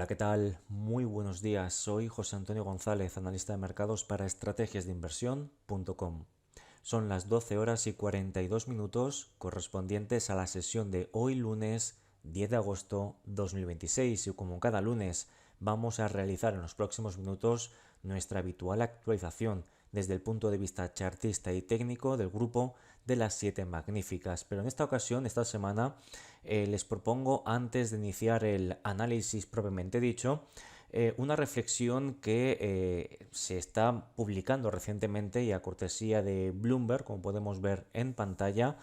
Hola, ¿qué tal? Muy buenos días. Soy José Antonio González, analista de mercados para estrategiasdeinversión.com. Son las 12 horas y 42 minutos correspondientes a la sesión de hoy lunes 10 de agosto 2026 y como cada lunes vamos a realizar en los próximos minutos nuestra habitual actualización desde el punto de vista chartista y técnico del grupo de las 7 magníficas. Pero en esta ocasión, esta semana, les propongo, antes de iniciar el análisis propiamente dicho, una reflexión que se está publicando recientemente y a cortesía de Bloomberg, como podemos ver en pantalla,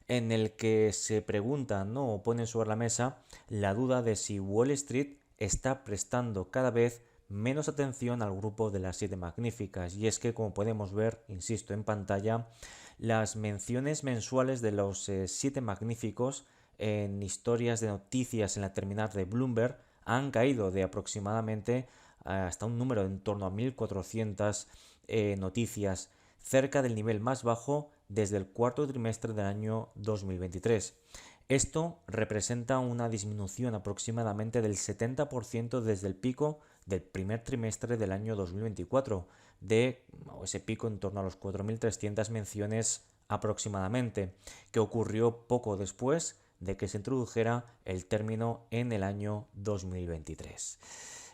en el que se preguntan, ¿no? O ponen sobre la mesa la duda de si Wall Street está prestando cada vez menos atención al grupo de las 7 magníficas. Y es que, como podemos ver, insisto, en pantalla, las menciones mensuales de los 7 magníficos en historias de noticias en la terminal de Bloomberg han caído de aproximadamente hasta un número en torno a 1.400 noticias, cerca del nivel más bajo desde el cuarto trimestre del año 2023. Esto representa una disminución aproximadamente del 70% desde el pico del primer trimestre del año 2024, de ese pico en torno a los 4.300 menciones aproximadamente, que ocurrió poco después de que se introdujera el término en el año 2023.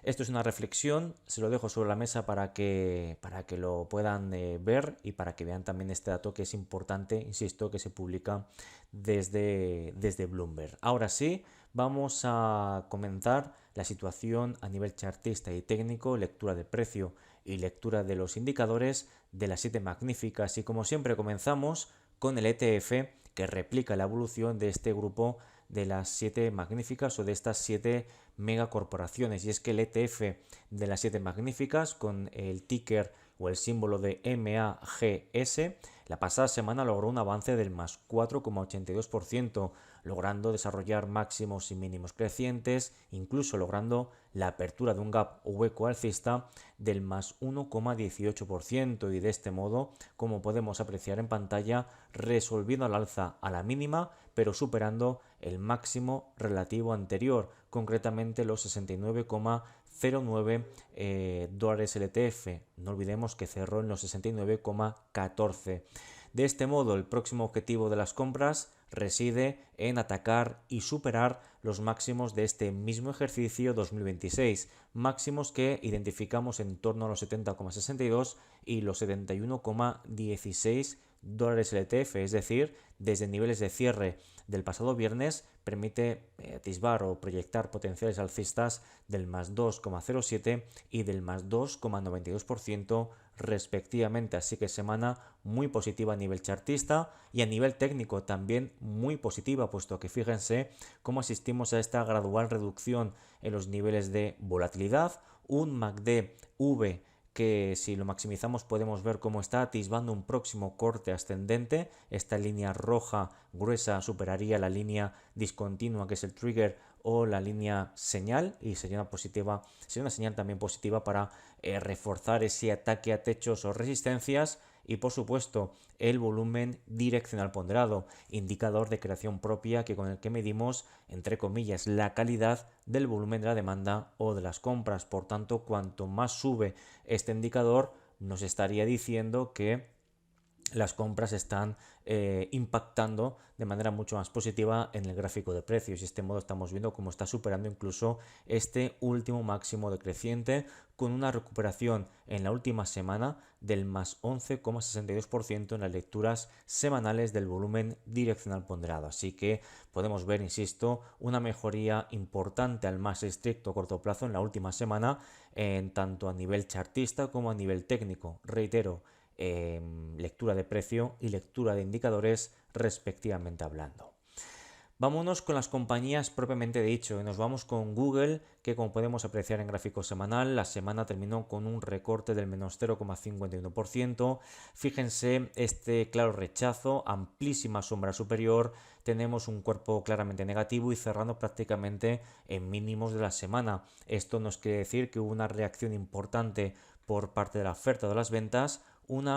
Esto es una reflexión, se lo dejo sobre la mesa para que lo puedan ver y para que vean también este dato que es importante, insisto, que se publica desde Bloomberg. Ahora sí, vamos a comentar la situación a nivel chartista y técnico, lectura de precio y lectura de los indicadores de las 7 magníficas. Y como siempre comenzamos con el ETF que replica la evolución de este grupo de las 7 magníficas o de estas 7 megacorporaciones. Y es que el ETF de las 7 magníficas con el ticker o el símbolo de MAGS la pasada semana logró un avance del más 4,82%, logrando desarrollar máximos y mínimos crecientes, incluso logrando la apertura de un gap o hueco alcista del más 1,18% y de este modo, como podemos apreciar en pantalla, resolviendo al alza a la mínima, pero superando el máximo relativo anterior, concretamente los 69,09 dólares el ETF. No olvidemos que cerró en los 69,14. De este modo, el próximo objetivo de las compras reside en atacar y superar los máximos de este mismo ejercicio 2026, máximos que identificamos en torno a los 70,62 y los 71,16 dólares el ETF, es decir, desde niveles de cierre del pasado viernes permite atisbar o proyectar potenciales alcistas del más 2,07 y del más 2,92% respectivamente, así que semana muy positiva a nivel chartista y a nivel técnico también muy positiva, puesto que fíjense cómo asistimos a esta gradual reducción en los niveles de volatilidad, un MACD V que si lo maximizamos podemos ver cómo está atisbando un próximo corte ascendente. Esta línea roja gruesa superaría la línea discontinua que es el trigger o la línea señal y sería una señal también positiva para reforzar ese ataque a techos o resistencias. Y por supuesto el volumen direccional ponderado, indicador de creación propia que con el que medimos entre comillas la calidad del volumen de la demanda o de las compras. Por tanto, cuanto más sube este indicador nos estaría diciendo que las compras están impactando de manera mucho más positiva en el gráfico de precios y de este modo estamos viendo cómo está superando incluso este último máximo decreciente con una recuperación en la última semana del más 11,62% en las lecturas semanales del volumen direccional ponderado. Así que podemos ver, insisto, una mejoría importante al más estricto corto plazo en la última semana, en tanto a nivel chartista como a nivel técnico. Reitero, lectura de precio y lectura de indicadores respectivamente hablando. Vámonos con las compañías propiamente dicho y nos vamos con Google, que como podemos apreciar en gráfico semanal, la semana terminó con un recorte del menos 0,51%. Fíjense este claro rechazo, amplísima sombra superior, tenemos un cuerpo claramente negativo y cerrando prácticamente en mínimos de la semana. Esto nos quiere decir que hubo una reacción importante por parte de la oferta de las ventas, un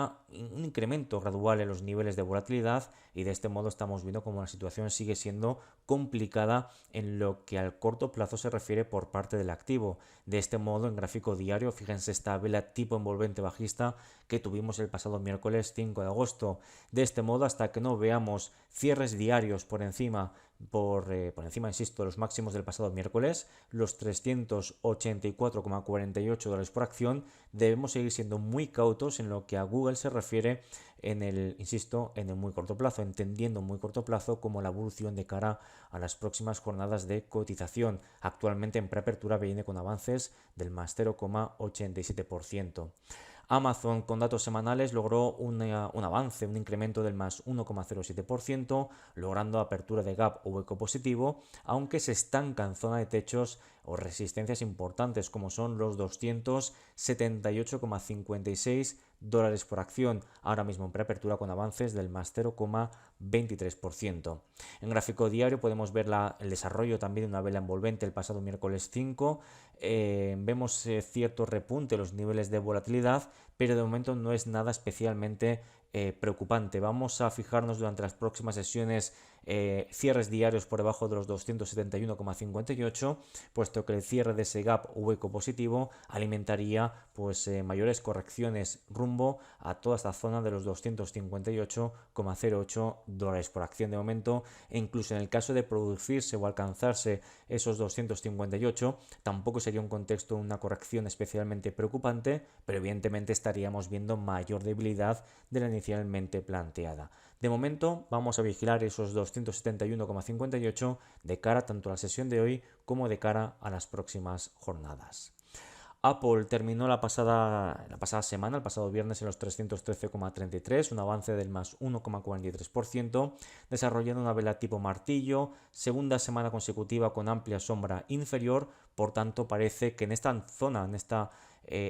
incremento gradual en los niveles de volatilidad, y de este modo estamos viendo cómo la situación sigue siendo complicada en lo que al corto plazo se refiere por parte del activo. De este modo, en gráfico diario, fíjense esta vela tipo envolvente bajista que tuvimos el pasado miércoles 5 de agosto. De este modo, hasta que no veamos cierres diarios por encima, insisto, de los máximos del pasado miércoles, los 384,48 dólares por acción, debemos seguir siendo muy cautos en lo que a Google se refiere en el muy corto plazo, entendiendo muy corto plazo como la evolución de cara a las próximas jornadas de cotización. Actualmente en preapertura viene con avances del más 0,87%. Amazon con datos semanales logró un avance, un incremento del más 1,07%, logrando apertura de gap o hueco positivo, aunque se estanca en zona de techos o resistencias importantes como son los 278,56 dólares por acción, ahora mismo en preapertura con avances del más 0,23%. En gráfico diario podemos ver el desarrollo también de una vela envolvente el pasado miércoles 5. Vemos cierto repunte en los niveles de volatilidad, pero de momento no es nada especialmente preocupante. Vamos a fijarnos durante las próximas sesiones cierres diarios por debajo de los 271,58, puesto que el cierre de ese gap hueco positivo alimentaría mayores correcciones rumbo a toda esta zona de los 258,08 dólares por acción de momento, e incluso en el caso de producirse o alcanzarse esos 258 tampoco sería un contexto de una corrección especialmente preocupante, pero evidentemente estaríamos viendo mayor debilidad de la inicialmente planteada. De momento vamos a vigilar esos 271,58 de cara tanto a la sesión de hoy como de cara a las próximas jornadas. Apple terminó la pasada semana, el pasado viernes, en los 313,33, un avance del más 1,43%, desarrollando una vela tipo martillo, segunda semana consecutiva con amplia sombra inferior. Por tanto, parece que en esta zona, en esta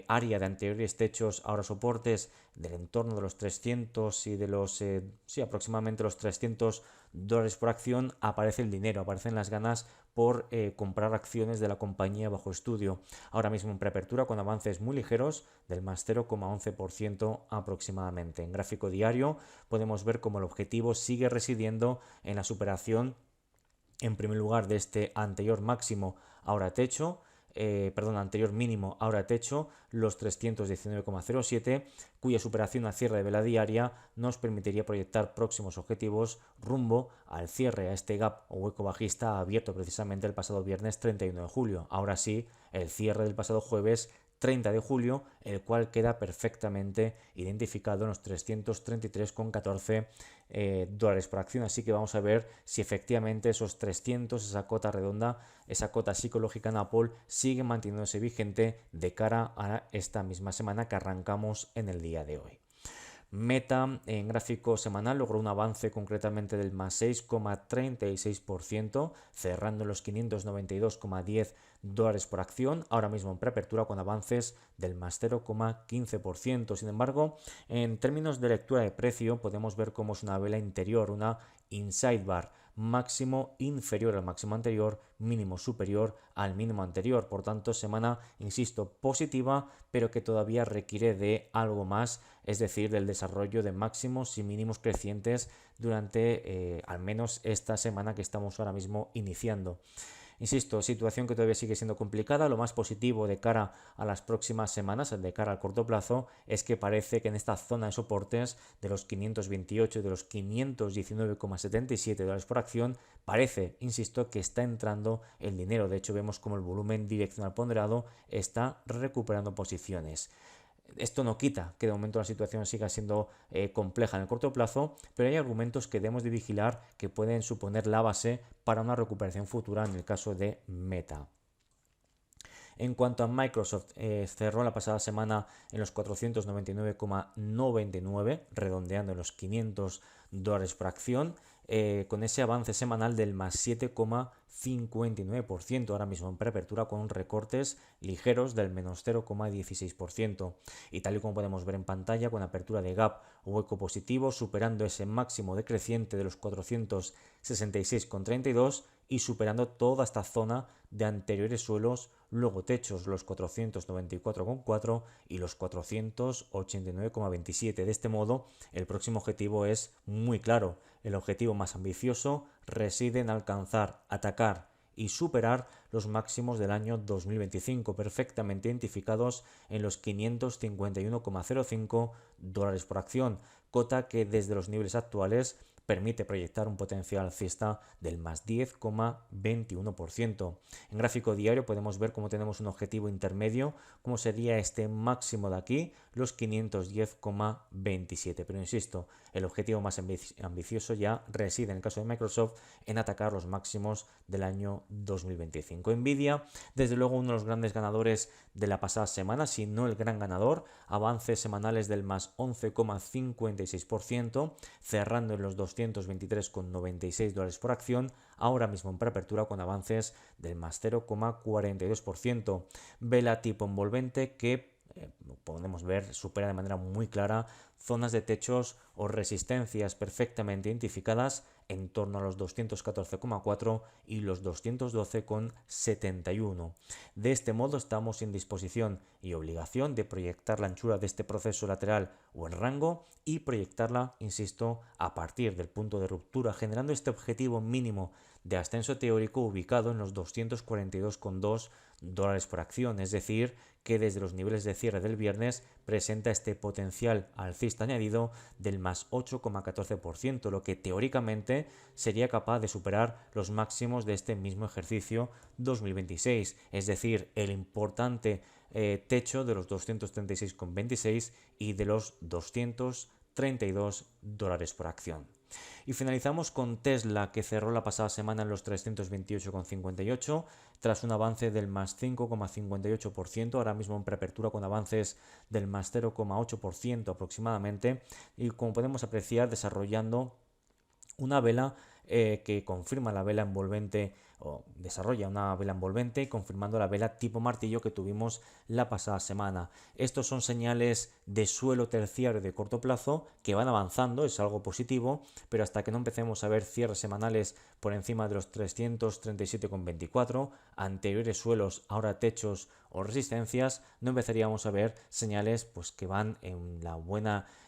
área de anteriores techos, ahora soportes del entorno de los 300 y de los aproximadamente los 300 dólares por acción, aparece el dinero, aparecen las ganas por comprar acciones de la compañía bajo estudio, ahora mismo en preapertura con avances muy ligeros del más 0,11% aproximadamente. En gráfico diario podemos ver cómo el objetivo sigue residiendo en la superación, en primer lugar, de este anterior máximo ahora techo, anterior mínimo ahora techo, los 319,07, cuya superación a cierre de vela diaria nos permitiría proyectar próximos objetivos rumbo al cierre a este gap o hueco bajista abierto precisamente el pasado viernes 31 de julio. Ahora sí, el cierre del pasado jueves 30 de julio, el cual queda perfectamente identificado en los 333,14 dólares por acción. Así que vamos a ver si efectivamente esos 300, esa cota redonda, esa cota psicológica en Apple, sigue manteniéndose vigente de cara a esta misma semana que arrancamos en el día de hoy. Meta en gráfico semanal logró un avance concretamente del más 6,36%, cerrando los 592,10 dólares por acción, ahora mismo en preapertura con avances del más 0,15%. Sin embargo, en términos de lectura de precio, podemos ver cómo es una vela interior, una inside bar, máximo inferior al máximo anterior, mínimo superior al mínimo anterior. Por tanto, semana, insisto, positiva, pero que todavía requiere de algo más, es decir, del desarrollo de máximos y mínimos crecientes durante al menos esta semana que estamos ahora mismo iniciando. Insisto, situación que todavía sigue siendo complicada. Lo más positivo de cara a las próximas semanas, de cara al corto plazo, es que parece que en esta zona de soportes de los 528 y de los 519,77 dólares por acción, parece, insisto, que está entrando el dinero. De hecho, vemos como el volumen direccional ponderado está recuperando posiciones. Esto no quita que de momento la situación siga siendo compleja en el corto plazo, pero hay argumentos que debemos de vigilar que pueden suponer la base para una recuperación futura en el caso de Meta. En cuanto a Microsoft, cerró la pasada semana en los 499,99, redondeando en los 500 dólares por acción, con ese avance semanal del más 7,59%, ahora mismo en preapertura con recortes ligeros del menos 0,16%. Y tal y como podemos ver en pantalla, con apertura de gap o hueco positivo, superando ese máximo decreciente de los 466,32 y superando toda esta zona de anteriores suelos, luego techos los 494,4 y los 489,27. De este modo, el próximo objetivo es muy claro. El objetivo más ambicioso reside en alcanzar, atacar y superar los máximos del año 2025, perfectamente identificados en los 551,05 dólares por acción, cota que desde los niveles actuales permite proyectar un potencial alcista del más 10,21%. En gráfico diario podemos ver cómo tenemos un objetivo intermedio, como sería este máximo de aquí, los 510,27. Pero insisto, el objetivo más ambicioso ya reside en el caso de Microsoft en atacar los máximos del año 2025. Nvidia, desde luego uno de los grandes ganadores de la pasada semana, si no el gran ganador, avances semanales del más 11,56%, cerrando en los 223,96 dólares por acción, ahora mismo en preapertura con avances del más 0,42%. Vela tipo envolvente que podemos ver supera de manera muy clara zonas de techos o resistencias perfectamente identificadas en torno a los 214,4 y los 212,71. De este modo estamos en disposición y obligación de proyectar la anchura de este proceso lateral o en rango y proyectarla, insisto, a partir del punto de ruptura, generando este objetivo mínimo de ascenso teórico ubicado en los 242,2 dólares por acción, es decir, que desde los niveles de cierre del viernes presenta este potencial alcista añadido del más 8,14%, lo que teóricamente sería capaz de superar los máximos de este mismo ejercicio 2026, es decir, el importante techo de los 236,26 y de los 232 dólares por acción. Y finalizamos con Tesla, que cerró la pasada semana en los 328,58 tras un avance del más 5,58%, ahora mismo en preapertura con avances del más 0,8% aproximadamente, y como podemos apreciar desarrollando una vela que confirma la vela envolvente o desarrolla una vela envolvente confirmando la vela tipo martillo que tuvimos la pasada semana. Estos son señales de suelo terciario de corto plazo que van avanzando, es algo positivo, pero hasta que no empecemos a ver cierres semanales por encima de los 337,24, anteriores suelos, ahora techos o resistencias, no empezaríamos a ver señales pues que van en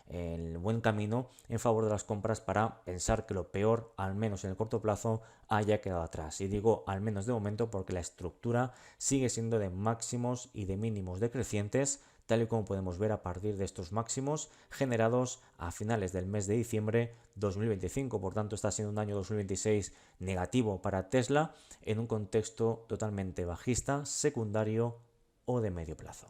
el buen camino en favor de las compras para pensar que lo peor, al menos en el corto plazo, haya quedado atrás. Y digo al menos de momento porque la estructura sigue siendo de máximos y de mínimos decrecientes, tal y como podemos ver a partir de estos máximos generados a finales del mes de diciembre 2025. Por tanto, está siendo un año 2026 negativo para Tesla en un contexto totalmente bajista, secundario o de medio plazo.